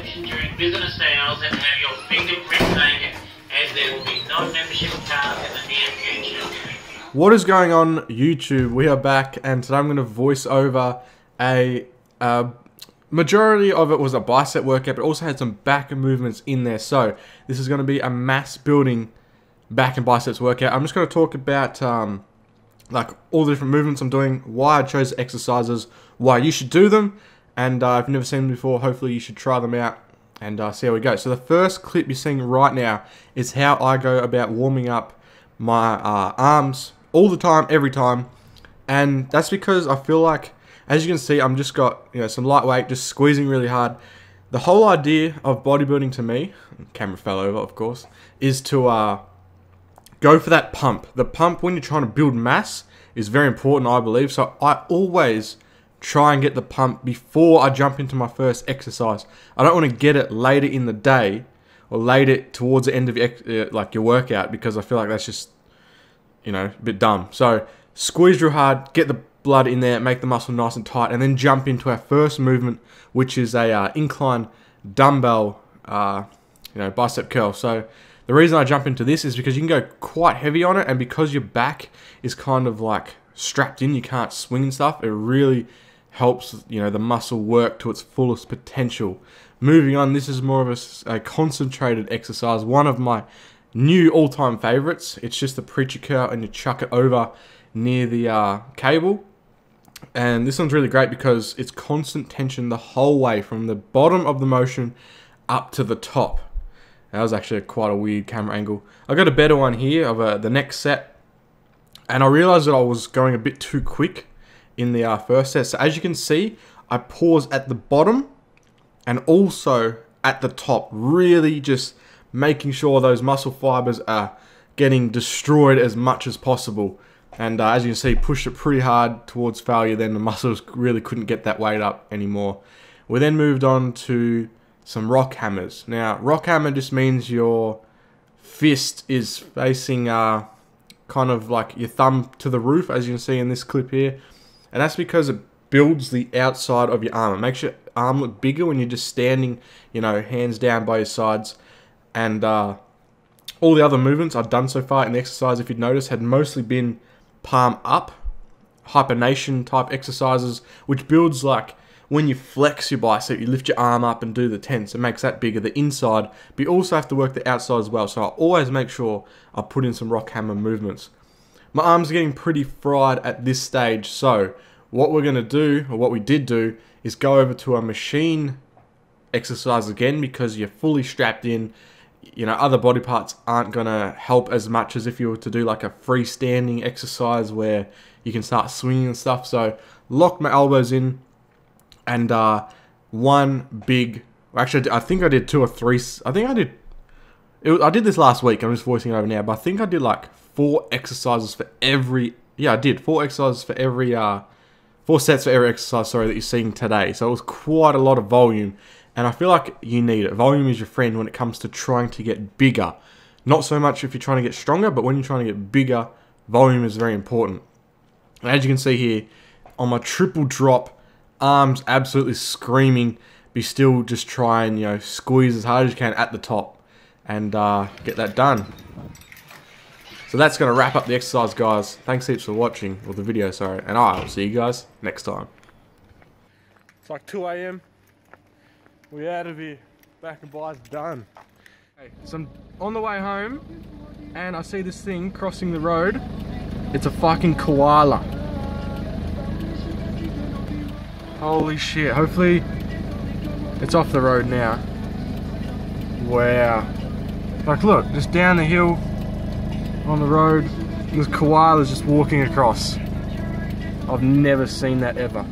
reception during business hours and have your fingerprint taken, as there will be no membership cards in the near future. What is going on, YouTube? We are back, and today I'm going to voice over a majority of it was a bicep workout, but also had some back movements in there. So this is going to be a mass building back and biceps workout. I'm just going to talk about like all the different movements I'm doing, why I chose exercises, why you should do them, and if you've never seen them before, hopefully you should try them out and see how we go. So the first clip you're seeing right now is how I go about warming up my arms all the time, every time, and that's because I feel like, as you can see, I'm just got, you know, some lightweight, just squeezing really hard. The whole idea of bodybuilding to me, camera fell over of course, is to go for that pump. The pump when you're trying to build mass is very important, I believe. So I always try and get the pump before I jump into my first exercise. I don't want to get it later in the day or later towards the end of your workout, because I feel like that's just, you know, a bit dumb. So squeeze real hard, get the blood in there, make the muscle nice and tight, and then jump into our first movement, which is a incline dumbbell, bicep curl. So the reason I jump into this is because you can go quite heavy on it, and because your back is kind of like strapped in, you can't swing and stuff. It really helps, you know, the muscle work to its fullest potential. Moving on, this is more of a concentrated exercise, one of my new all-time favorites. It's just the preacher curl, and you chuck it over near the cable. And this one's really great because it's constant tension the whole way from the bottom of the motion up to the top. That was actually quite a weird camera angle. I got a better one here of the next set, and I realized that I was going a bit too quick in the first set. So as you can see, I pause at the bottom and also at the top, really just making sure those muscle fibers are getting destroyed as much as possible. And as you can see, pushed it pretty hard towards failure. Then the muscles really couldn't get that weight up anymore. We then moved on to some Rockhammers. Now, Rockhammer just means your fist is facing kind of like your thumb to the roof, as you can see in this clip here. And that's because it builds the outside of your arm. It makes your arm look bigger when you're just standing, you know, hands down by your sides. And all the other movements I've done so far in the exercise, if you'd noticed, had mostly been palm up, hypination type exercises, which builds like when you flex your bicep, you lift your arm up and do the tense. It makes that bigger, the inside, but you also have to work the outside as well. So I always make sure I put in some Rockhammer movements. My arms are getting pretty fried at this stage, so what we're going to do, or what we did do, is go over to a machine exercise again, because you're fully strapped in. You know, other body parts aren't going to help as much as if you were to do like a freestanding exercise where you can start swinging and stuff. So lock my elbows in, and one big, actually I think I did 2 or 3, I think I did this last week, I'm just voicing it over now, but I think I did like 4 exercises for every, yeah I did 4 exercises for every, 4 sets for every exercise, sorry, that you're seeing today. So it was quite a lot of volume. And I feel like you need it. Volume is your friend when it comes to trying to get bigger. Not so much if you're trying to get stronger, but when you're trying to get bigger, volume is very important. And as you can see here, on my triple drop, arms absolutely screaming, be still just try and, you know, squeeze as hard as you can at the top and get that done. So that's going to wrap up the exercise, guys. Thanks heaps for watching, or the video, sorry. And I'll see you guys next time. It's like 2 AM. We're out of here. Back and bi's done. Okay, so I'm on the way home, and I see this thing crossing the road. It's a fucking koala. Holy shit. Hopefully it's off the road now. Wow. Like, look, just down the hill on the road, this koala's just walking across. I've never seen that ever.